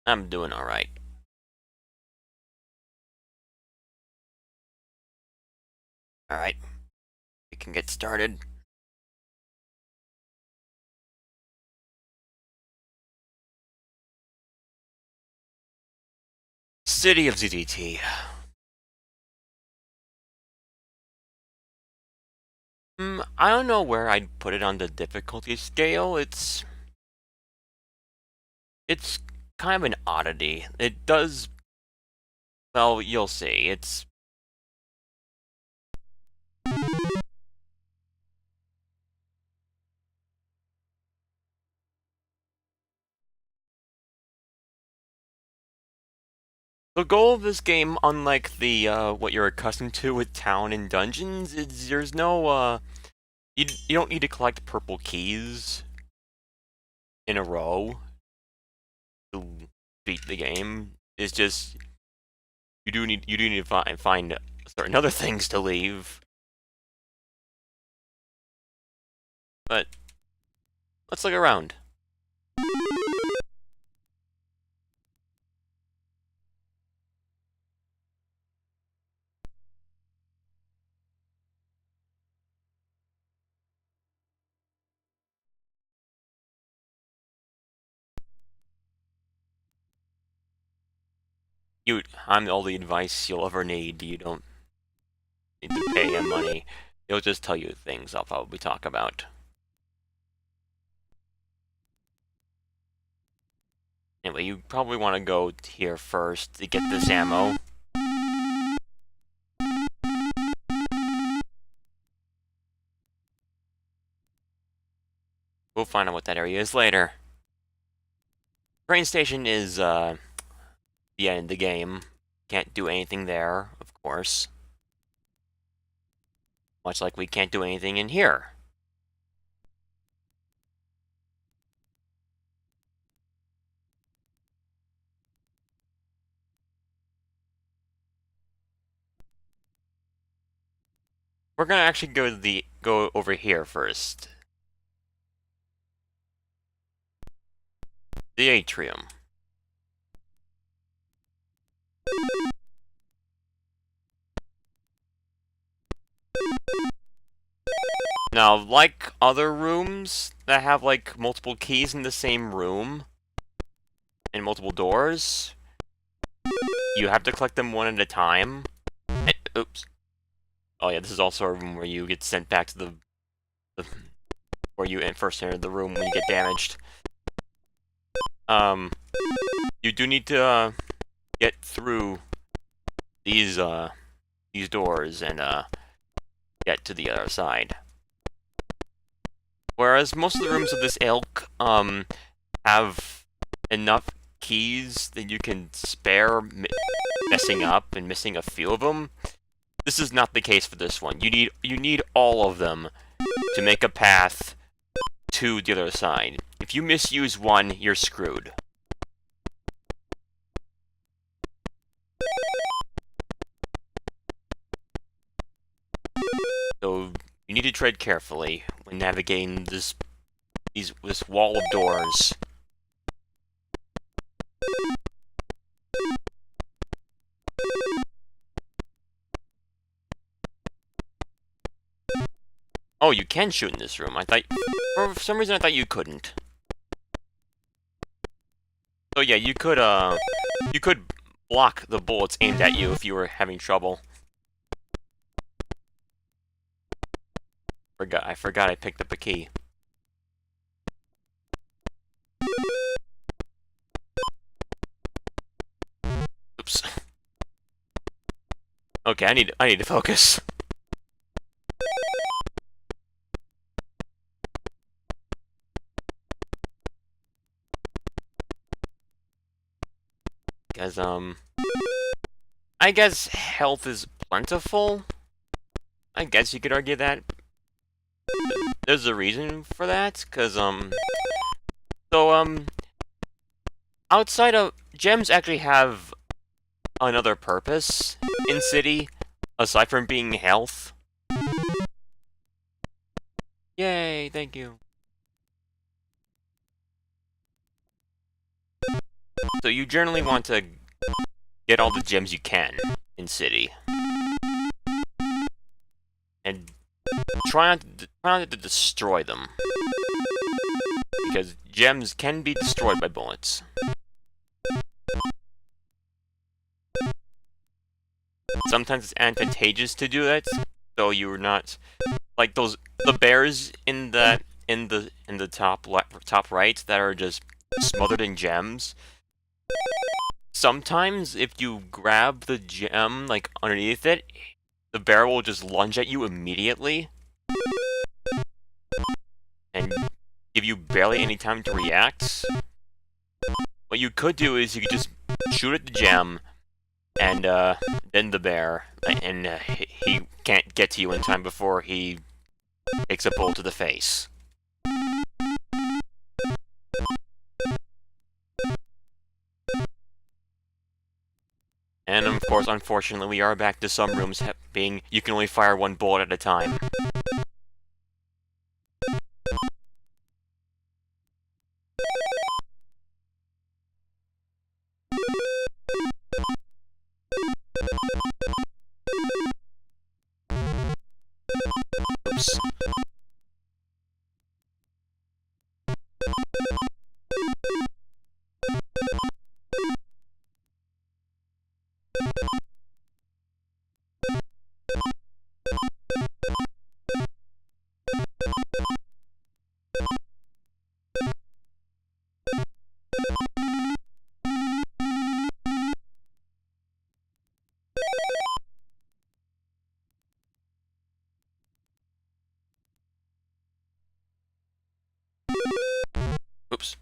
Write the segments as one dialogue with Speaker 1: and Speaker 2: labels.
Speaker 1: I'm doing alright. Alright, we can get started. City of ZZT. I don't know where I'd put it on the difficulty scale. It's kind of an oddity. It does, well, you'll see. It's the goal of this game, unlike the what you're accustomed to with town and dungeons, is there's no you don't need to collect purple keys in a row to beat the game. It's just you do need to find certain other things to leave. But let's look around. I'm all the advice you'll ever need. You don't need to pay him money. He'll just tell you things I'll probably talk about. Anyway, you probably want to go here first to get this ammo. We'll find out what that area is later. Train station is, the end of the game. Can't do anything there, of course. Much like we can't do anything in here. We're gonna actually go over here first. The atrium. Now, like other rooms that have like multiple keys in the same room and multiple doors, you have to collect them one at a time. Oops. Oh yeah, this is also a room where you get sent back to the where you first entered the room when you get damaged. You do need to get through these doors and get to the other side. Whereas most of the rooms of this ilk have enough keys that you can spare messing up and missing a few of them. This is not the case for this one. You need all of them to make a path to the other side. If you misuse one, you're screwed. So you need to tread carefully when navigating this wall of doors. Oh, you can shoot in this room. For some reason I thought you couldn't. So yeah, you could block the bullets aimed at you if you were having trouble. I forgot I picked up a key. Oops. Okay, I need to focus. Because I guess health is plentiful. I guess you could argue that. There's a reason for that, because outside of gems actually have another purpose in City, aside from being health. Yay, thank you. So you generally want to get all the gems you can in City. And try not to destroy them. Because gems can be destroyed by bullets. Sometimes it's advantageous to do that, so you're not like the bears in the top right that are just smothered in gems. Sometimes if you grab the gem like underneath it, the bear will just lunge at you immediately and give you barely any time to react. What you could do is you could just shoot at the gem and then the bear, and he can't get to you in time before he takes a bullet to the face. And of course, unfortunately, we are back to some rooms being you can only fire one bullet at a time. Oops. Oops.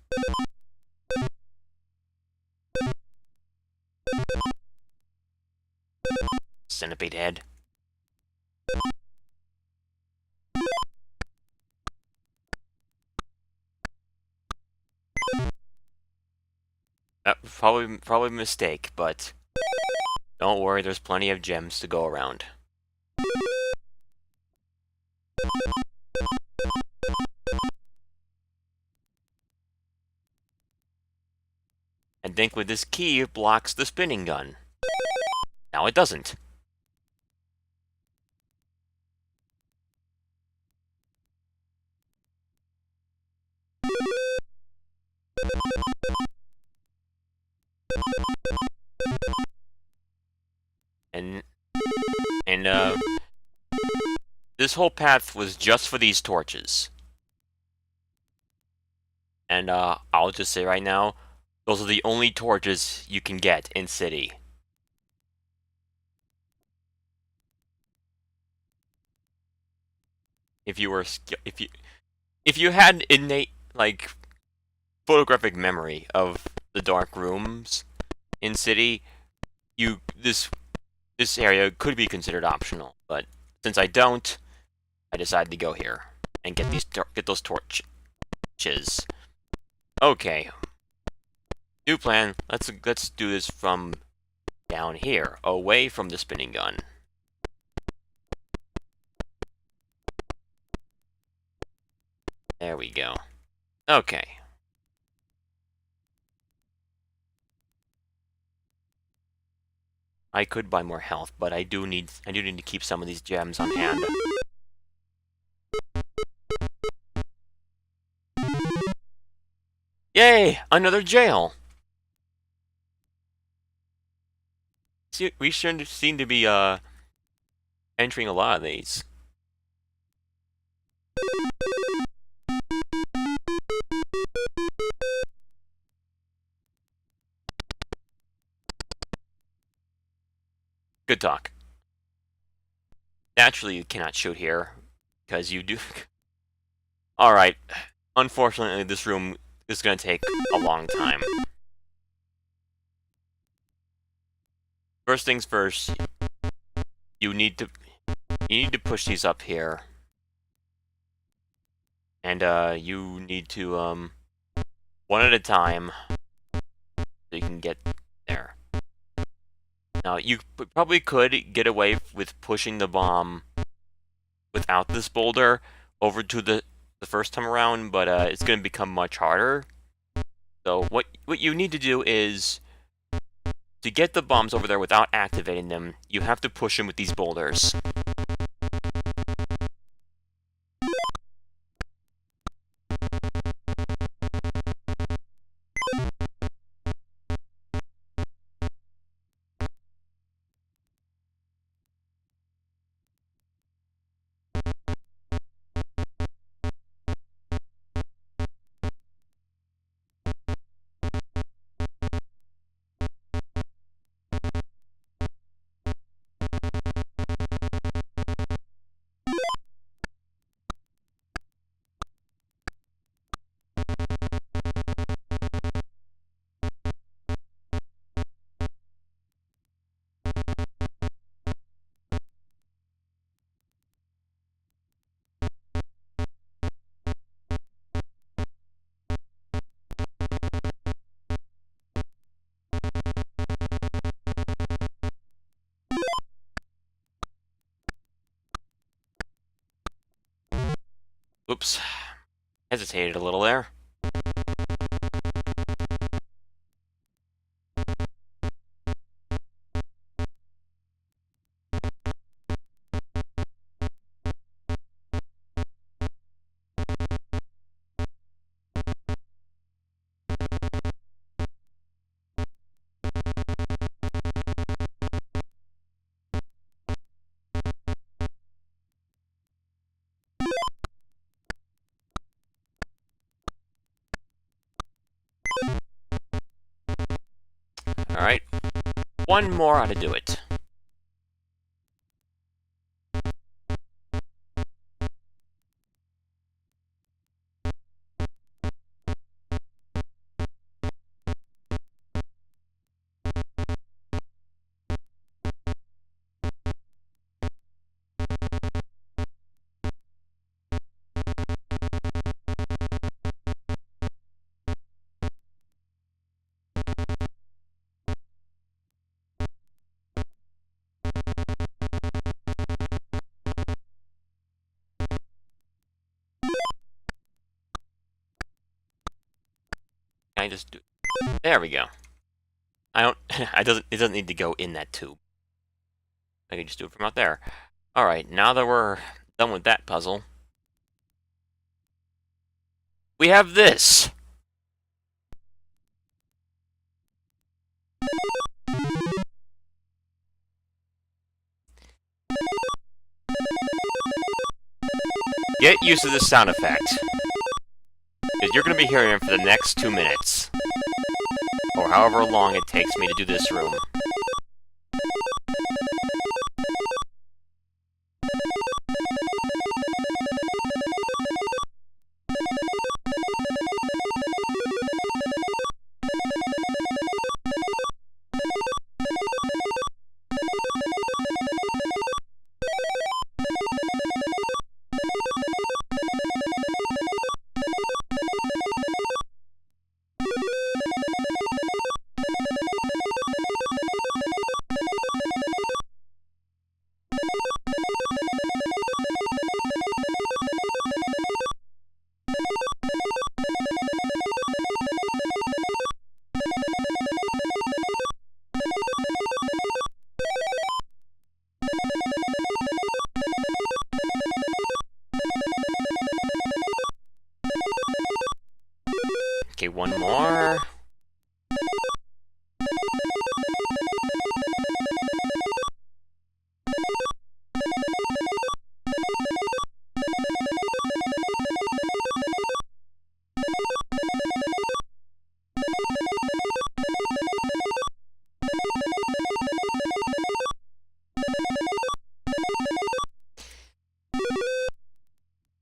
Speaker 1: Centipede head. Probably a mistake, but don't worry, there's plenty of gems to go around. And think with this key, it blocks the spinning gun. Now it doesn't. And this whole path was just for these torches. And I'll just say right now, those are the only torches you can get in City. If you had innate like photographic memory of the dark rooms in City, this area could be considered optional. But since I don't, I decided to go here and get those torches. Okay. New plan. Let's do this from down here, away from the spinning gun. There we go. Okay. I could buy more health, but I do need to keep some of these gems on hand. Yay! Another jail! See, we shouldn't seem to be entering a lot of these. Good talk. Naturally, you cannot shoot here, because you do... Alright. Unfortunately, this room is going to take a long time. First things first, you need to push these up here. And, you need to, one at a time, so you can get there. Now, you probably could get away with pushing the bomb without this boulder over to the first time around, but it's going to become much harder. So what you need to do is, to get the bombs over there without activating them, you have to push them with these boulders. Oops. Hesitated a little there. Alright. One more ought to do it. I just do... There we go. I don't... it doesn't need to go in that tube. I can just do it from out there. Alright, now that we're done with that puzzle, we have this! Get used to this sound effect, because you're going to be hearing it for the next 2 minutes, or however long it takes me to do this room. Okay, one more.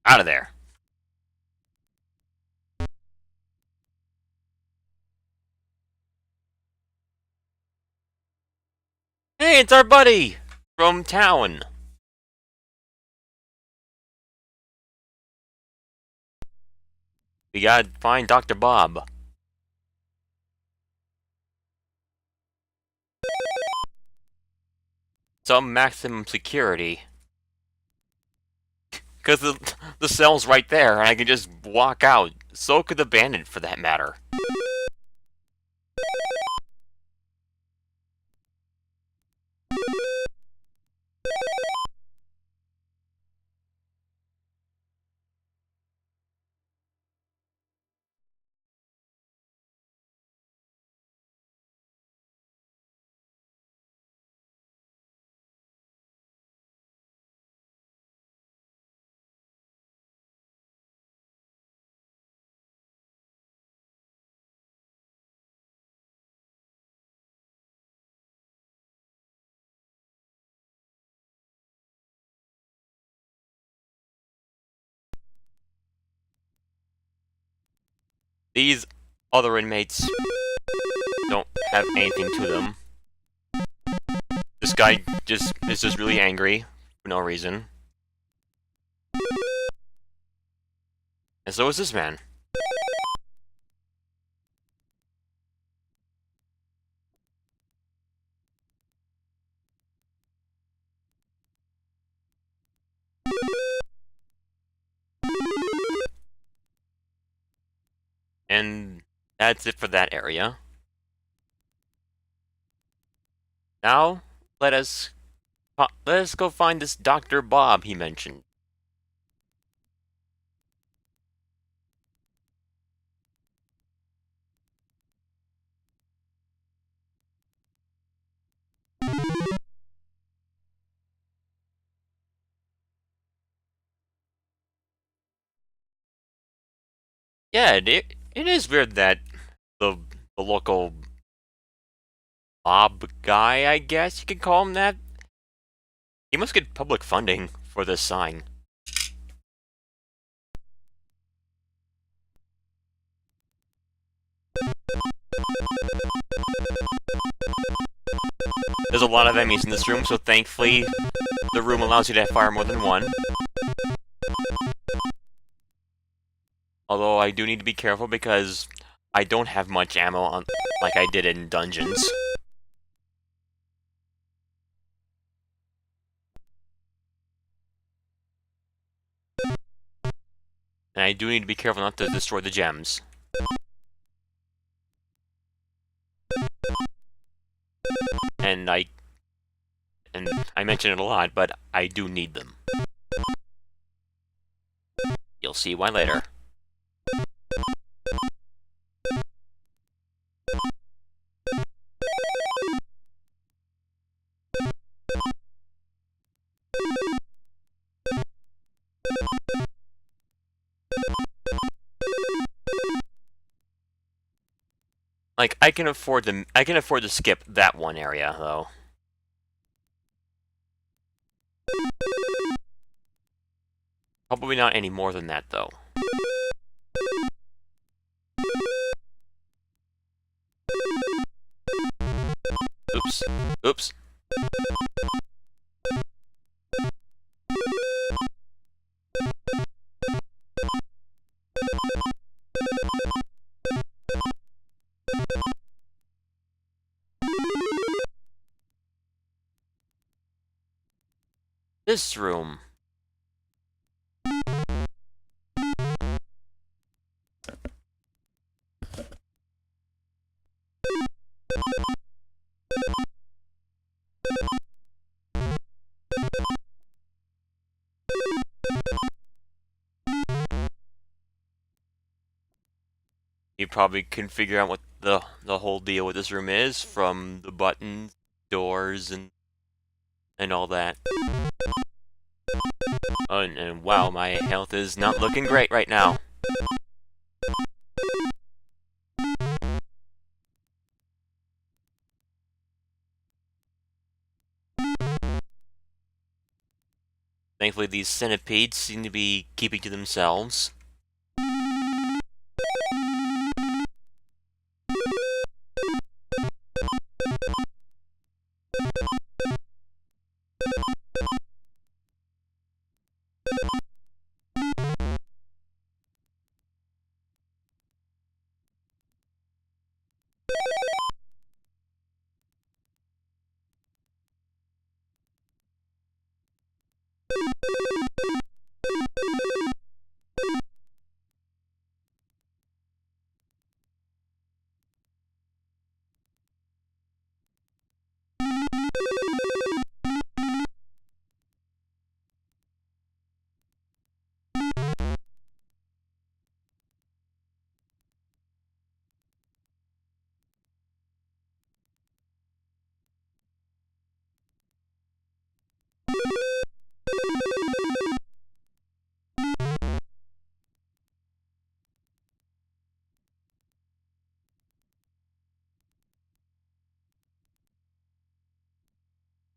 Speaker 1: Out of there. Hey, it's our buddy from town. We gotta find Dr. Bob. Some maximum security. Because the cell's right there, and I can just walk out. So could the bandit, for that matter. These other inmates don't have anything to them. This guy is just really angry for no reason. And so is this man. And that's it for that area. Now, let us go find this Dr. Bob he mentioned. Yeah, it is weird that the local Bob guy, I guess you could call him that. He must get public funding for this sign. There's a lot of enemies in this room, so thankfully the room allows you to fire more than one. Although I do need to be careful because I don't have much ammo on like I did in Dungeons. And I do need to be careful not to destroy the gems. And I mention it a lot, but I do need them. You'll see why later. Like, I can afford to skip that one area, though. Probably not any more than that, though. Oops. Oops. This room. You probably can figure out what the whole deal with this room is from the buttons, doors, and all that. Oh, and wow, my health is not looking great right now. Thankfully, these centipedes seem to be keeping to themselves.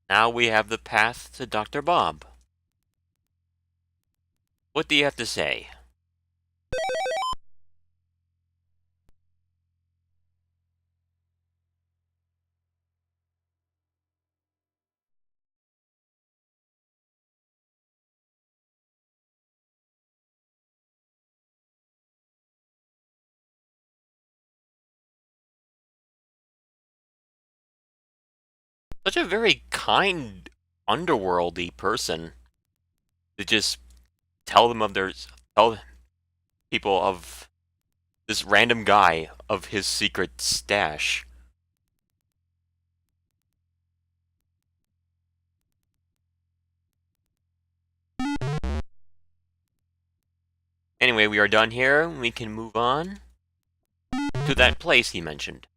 Speaker 1: Now we have the path to Dr. Bob. What do you have to say? Such a very kind, underworldy person to just tell them of their tell people of this random guy of his secret stash. Anyway, we are done here. We can move on to that place he mentioned.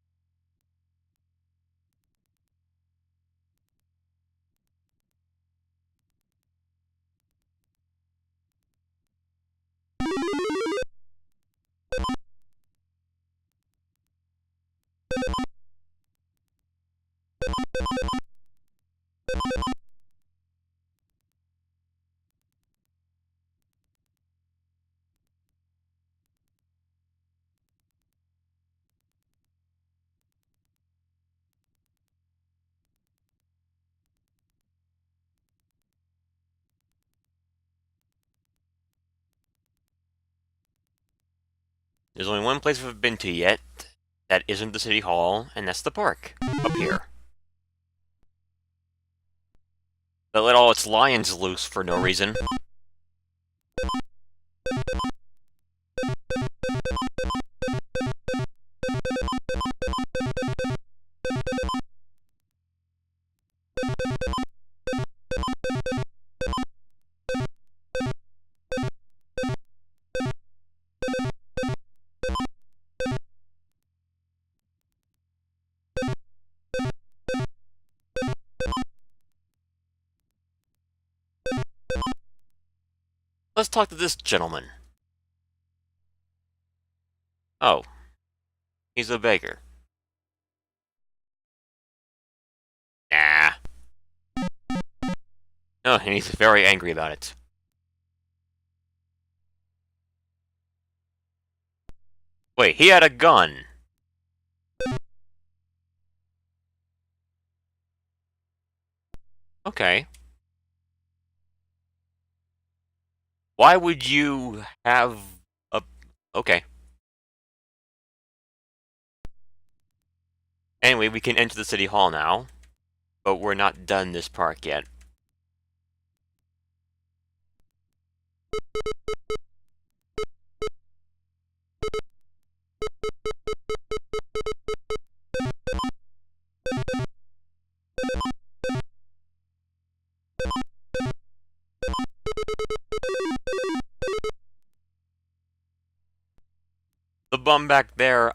Speaker 1: There's only one place we've been to yet that isn't the city hall, and that's the park up here. That let all its lions loose for no reason. Let's talk to this gentleman. Oh, he's a beggar. Nah. Oh, and he's very angry about it. Wait, he had a gun. Okay. Why would you have a... Okay. Anyway, we can enter the city hall now. But we're not done this park yet. The bum back there,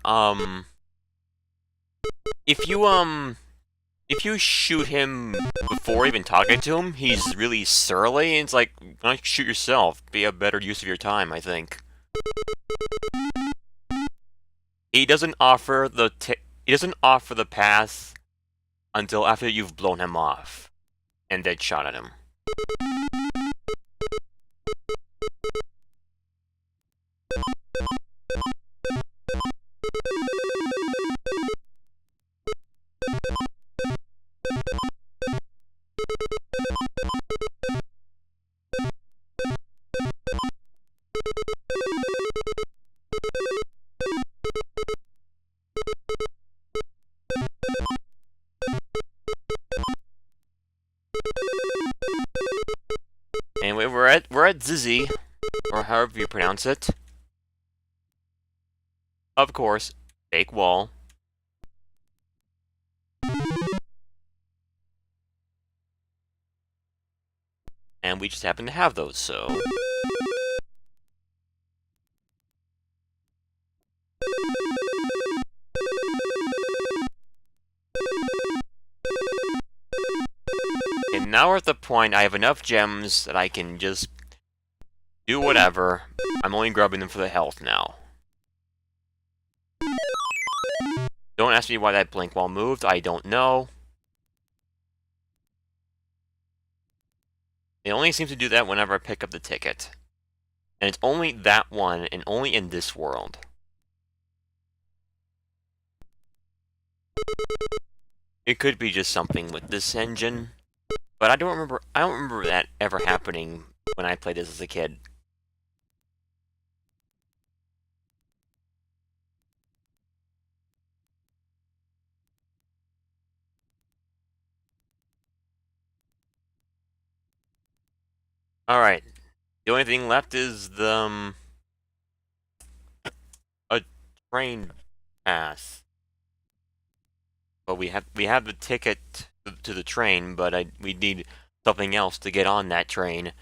Speaker 1: if you shoot him before even talking to him, he's really surly, and it's like, why don't you shoot yourself? Be a better use of your time, I think. He doesn't offer the path until after you've blown him off, and then shot at him. Anyway, we're at Zizzy, or however you pronounce it. Of course, fake wall. And we just happen to have those, so... And now we're at the point I have enough gems that I can just do whatever. I'm only grabbing them for the health now. Don't ask me why that blink wall moved, I don't know. It only seems to do that whenever I pick up the ticket. And it's only that one, and only in this world. It could be just something with this engine, but I don't remember that ever happening when I played this as a kid. Alright. The only thing left is a train pass. But we have the ticket to the train, but we need something else to get on that train.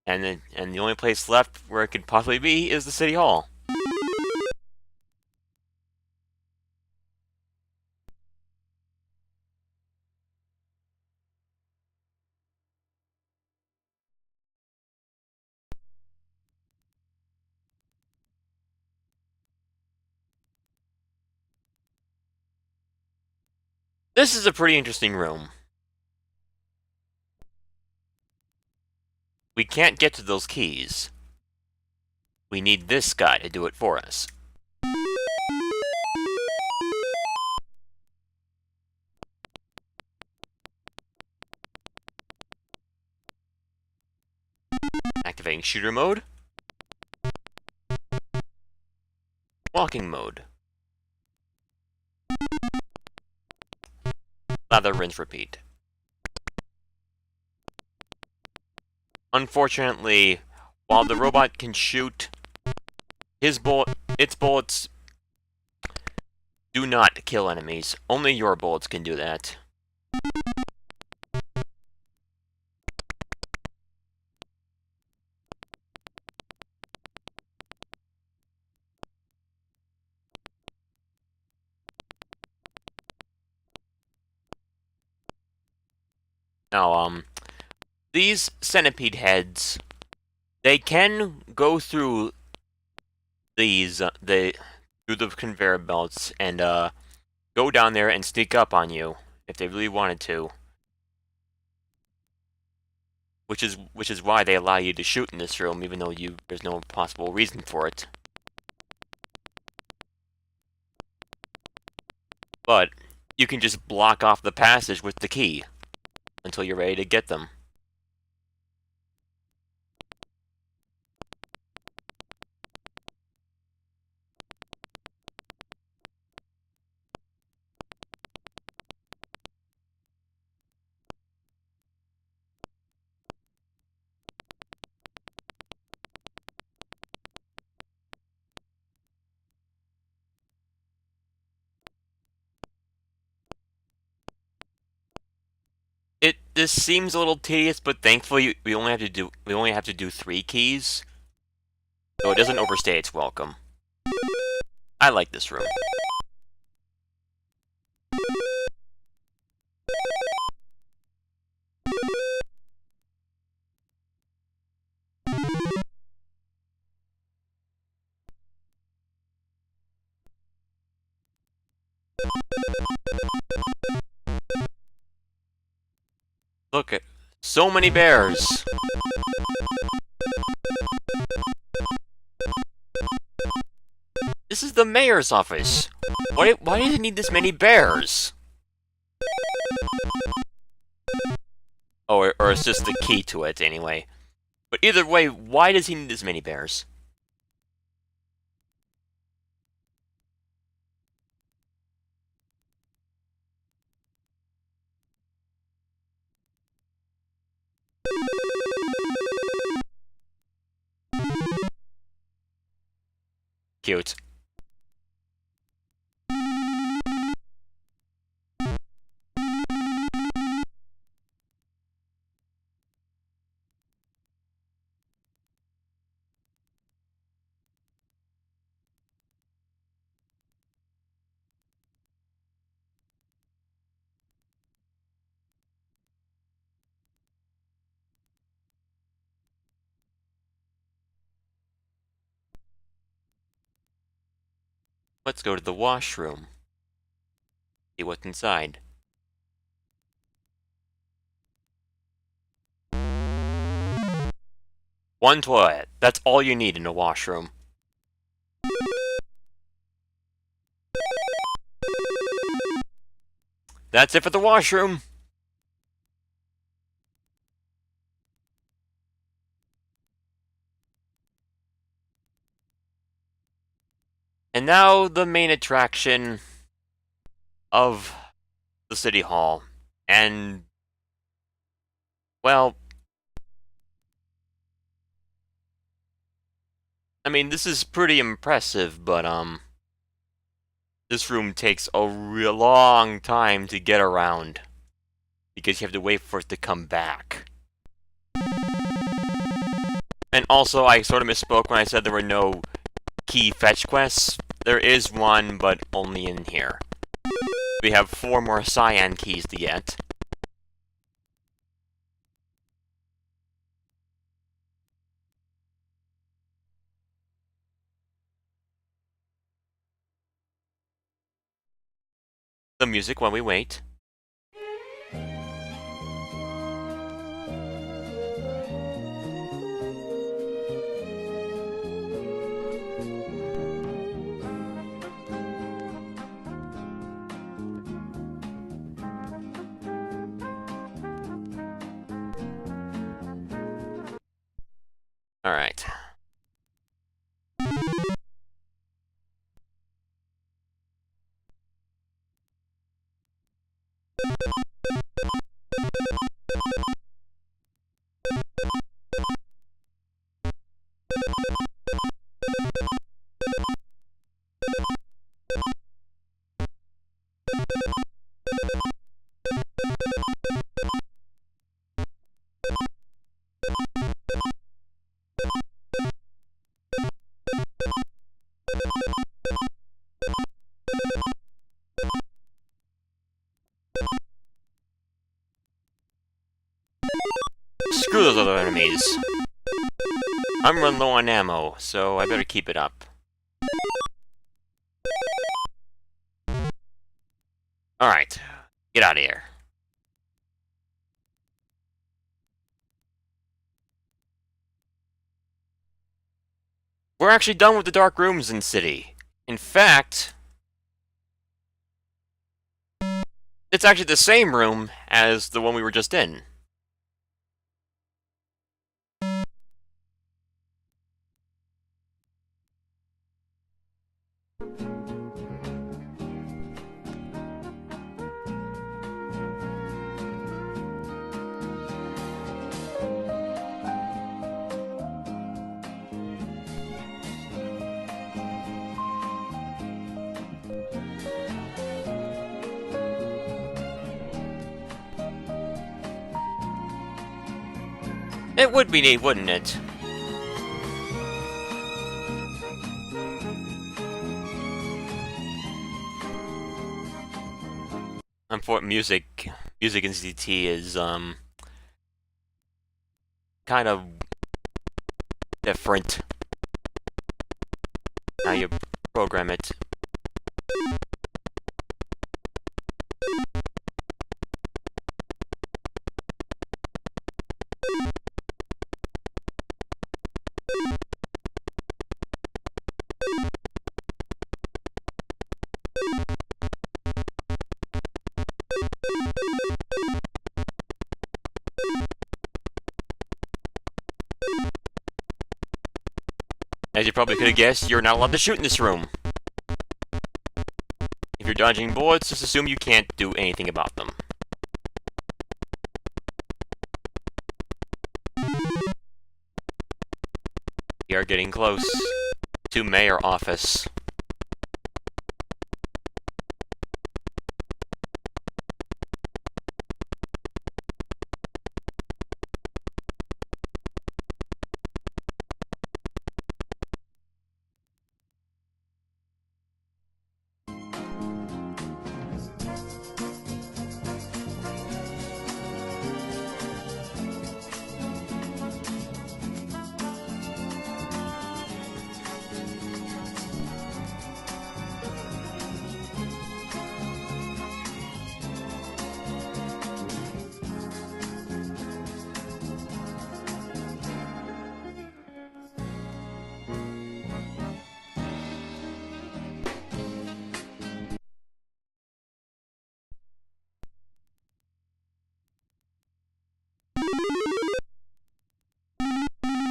Speaker 1: And the only place left where it could possibly be is the city hall. This is a pretty interesting room. We can't get to those keys. We need this guy to do it for us. Activating shooter mode. Walking mode. Lather, rinse, repeat. Unfortunately, while the robot can shoot, its bullets do not kill enemies. Only your bullets can do that. Now, these centipede heads, they can go through through the conveyor belts and go down there and sneak up on you if they really wanted to. Which is why they allow you to shoot in this room, even though there's no possible reason for it. But you can just block off the passage with the key until you're ready to get them. This seems a little tedious, but thankfully we only have to do 3 keys, so it doesn't overstay its welcome. I like this room. Look at so many bears. This is the mayor's office. Why does it need this many bears? Oh, or it's just the key to it anyway. But either way, why does he need this many bears? Cute. Let's go to the washroom. See what's inside. One toilet. That's all you need in a washroom. That's it for the washroom. And now the main attraction of the City Hall. And, well, I mean, this is pretty impressive, but, this room takes a real long time to get around. Because you have to wait for it to come back. And also, I sort of misspoke when I said there were no key fetch quests. There is one, but only in here. We have 4 more cyan keys to get. The music while we wait. Alright. Screw those other enemies. I'm running low on ammo, so I better keep it up. Alright, get out of here. We're actually done with the dark rooms in City. In fact, it's actually the same room as the one we were just in. It would be neat, wouldn't it? Music in CT is, kind of different. How you program it. As you probably could have guessed, you're not allowed to shoot in this room. If you're dodging bullets, just assume you can't do anything about them. We are getting close to Mayor Office.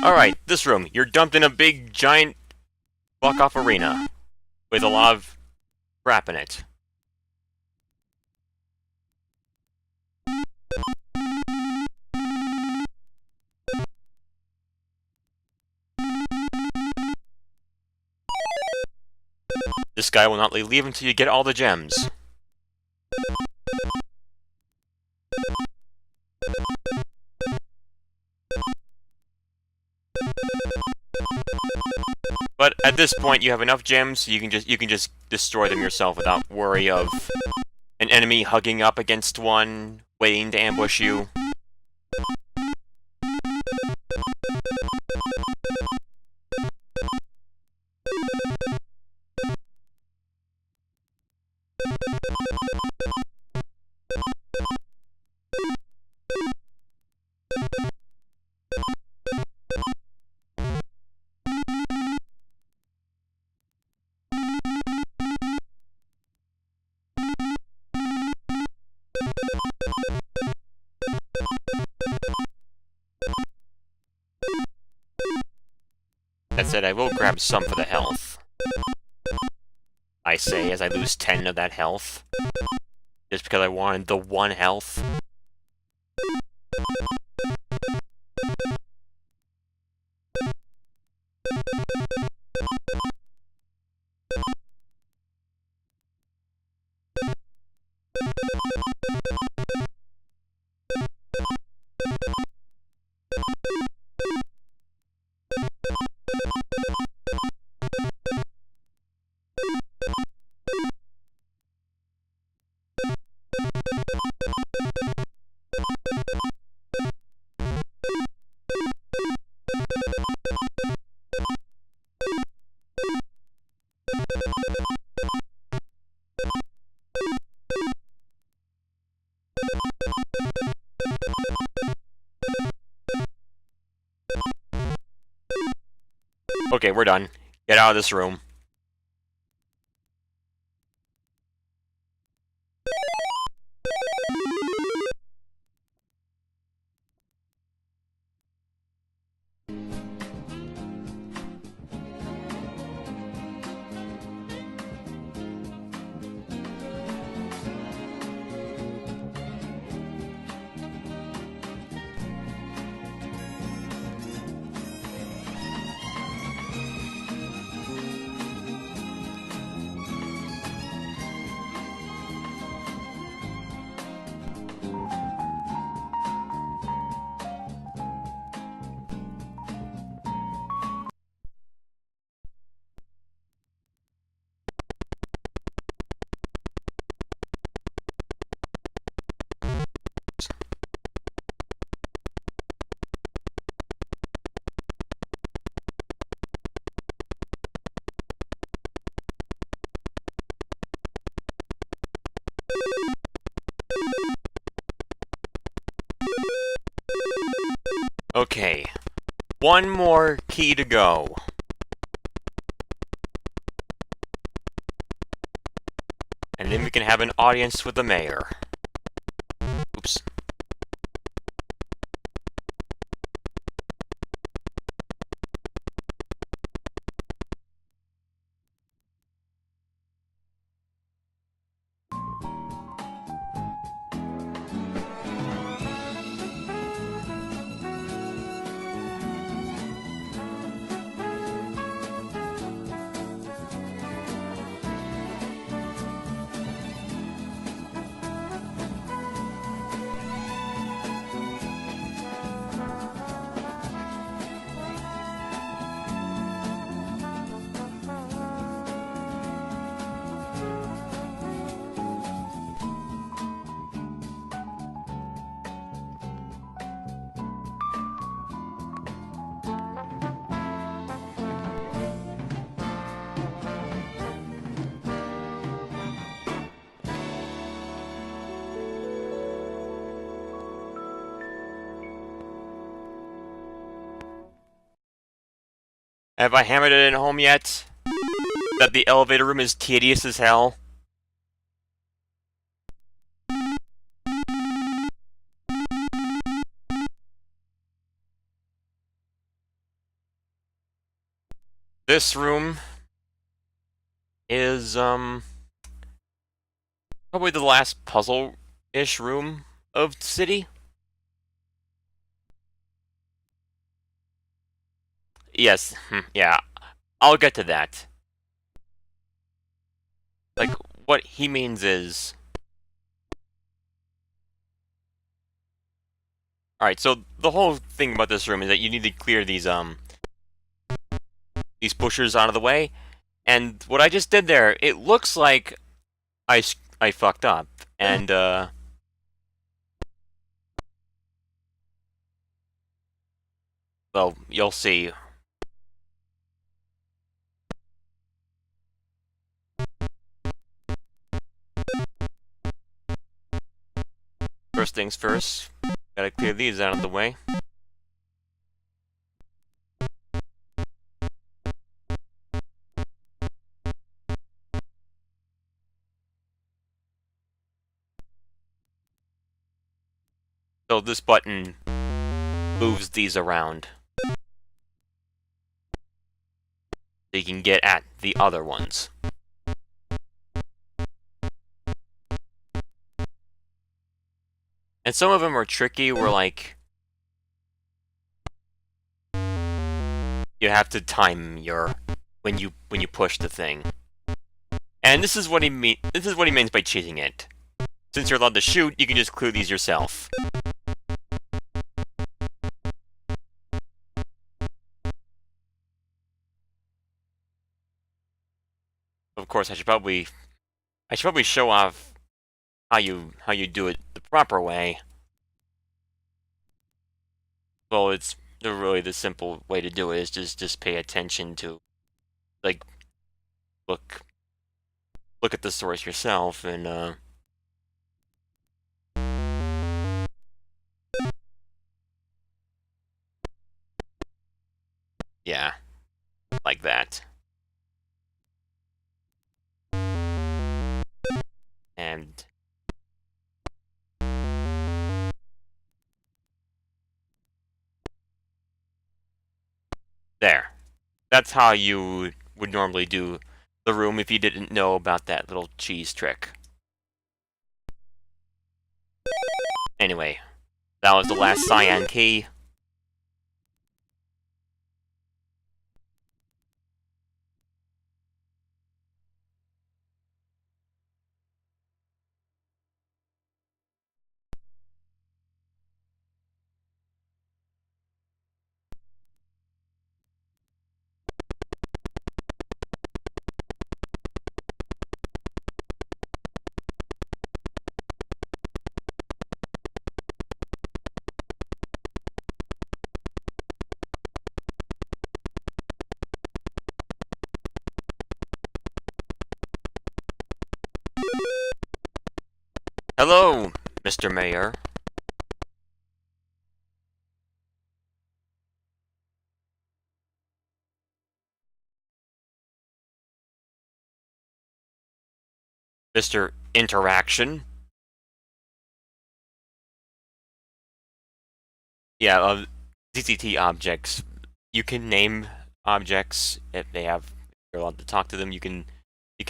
Speaker 1: Alright, this room. You're dumped in a big, giant, fuck-off arena. With a lot of crap in it. This guy will not leave until you get all the gems. But at this point, you have enough gems, so you can just destroy them yourself without worry of an enemy hugging up against one, waiting to ambush you. That said, I will grab some for the health. I say, as I lose 10 of that health. Just because I wanted the 1 health. Okay, we're done. Get out of this room. Okay. One more key to go. And then we can have an audience with the mayor. Oops. Have I hammered it in home yet? That the elevator room is tedious as hell? This room is, probably the last puzzle-ish room of the city. Yes, yeah, I'll get to that. what he means is... Alright, so the whole thing about this room is that you need to clear these pushers out of the way. And what I just did there, it looks like I fucked up. And, well, you'll see. First things first, gotta clear these out of the way. So this button moves these around. So you can get at the other ones. And some of them are tricky, where like you have to time your when you push the thing. And this is what he means by cheating it. Since you're allowed to shoot, you can just clear these yourself. Of course, I should probably show off how you do it the proper way. Well, it's really the simple way to do it is just pay attention to, like, look at the source yourself, and yeah, like that. And there. That's how you would normally do the room if you didn't know about that little cheese trick. Anyway, that was the last cyan key. Hello, Mr. Mayor. Mr. Interaction. Yeah, ZZT objects. You can name objects if you're allowed to talk to them. You can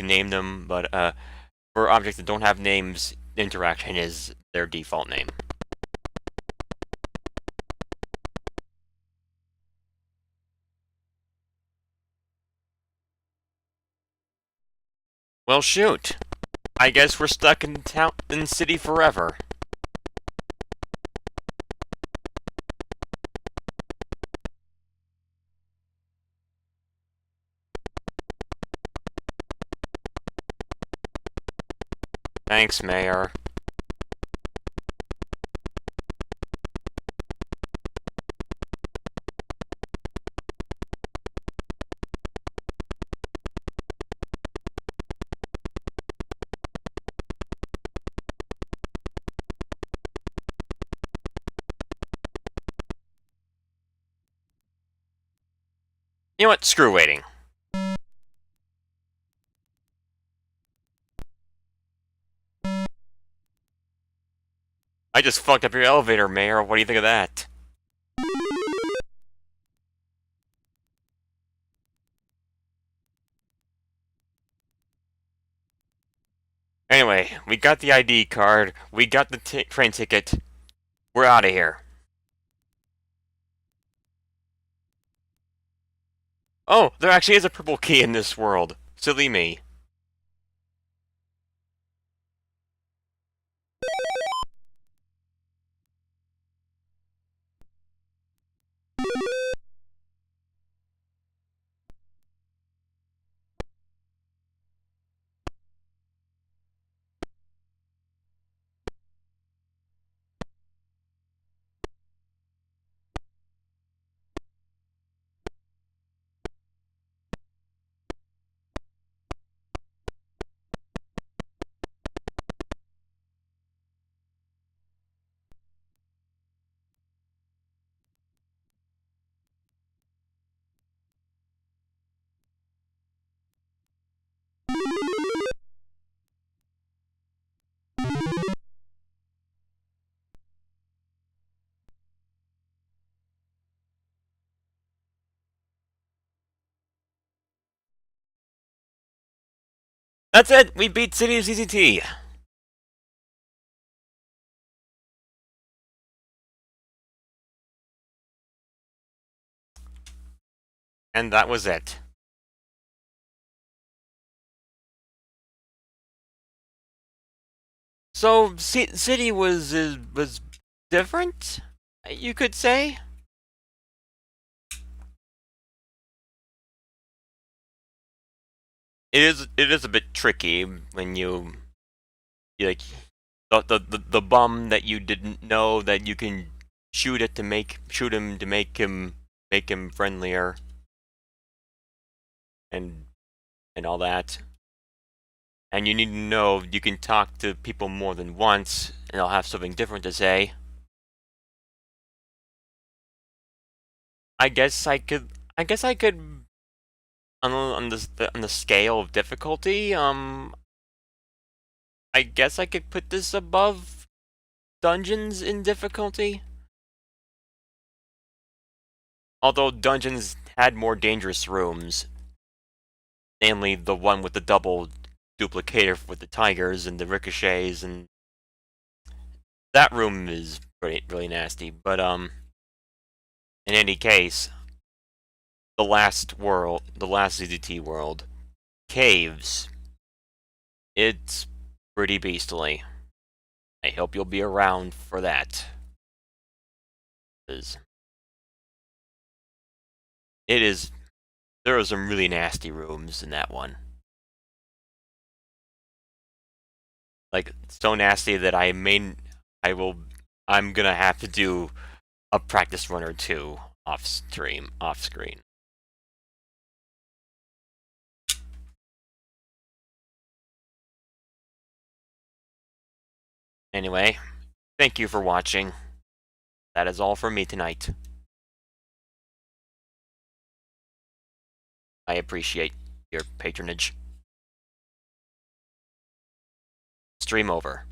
Speaker 1: name them, but for objects that don't have names, interaction is their default name. Well, shoot. I guess we're stuck in the city forever. Thanks, Mayor. You know what? Screw waiting. I just fucked up your elevator, Mayor. What do you think of that? Anyway, we got the ID card, we got the train ticket. We're out of here. Oh, there actually is a purple key in this world. Silly me. That's it! We beat City of CCT! And that was it. So, City was different, you could say? It is a bit tricky when you like the bum that you didn't know that you can shoot him to make him friendlier and all that. And you need to know you can talk to people more than once and they'll have something different to say. I guess I could on the scale of difficulty, I guess I could put this above Dungeons in difficulty. Although Dungeons had more dangerous rooms, namely the one with the double duplicator with the tigers and the ricochets, and that room is really nasty. But in any case, the last ZZT world, Caves, it's pretty beastly. I hope you'll be around for that. It is. There are some really nasty rooms in that one. Like, so nasty that I'm gonna have to do a practice run or two off screen. Anyway, thank you for watching. That is all from me tonight. I appreciate your patronage. Stream over.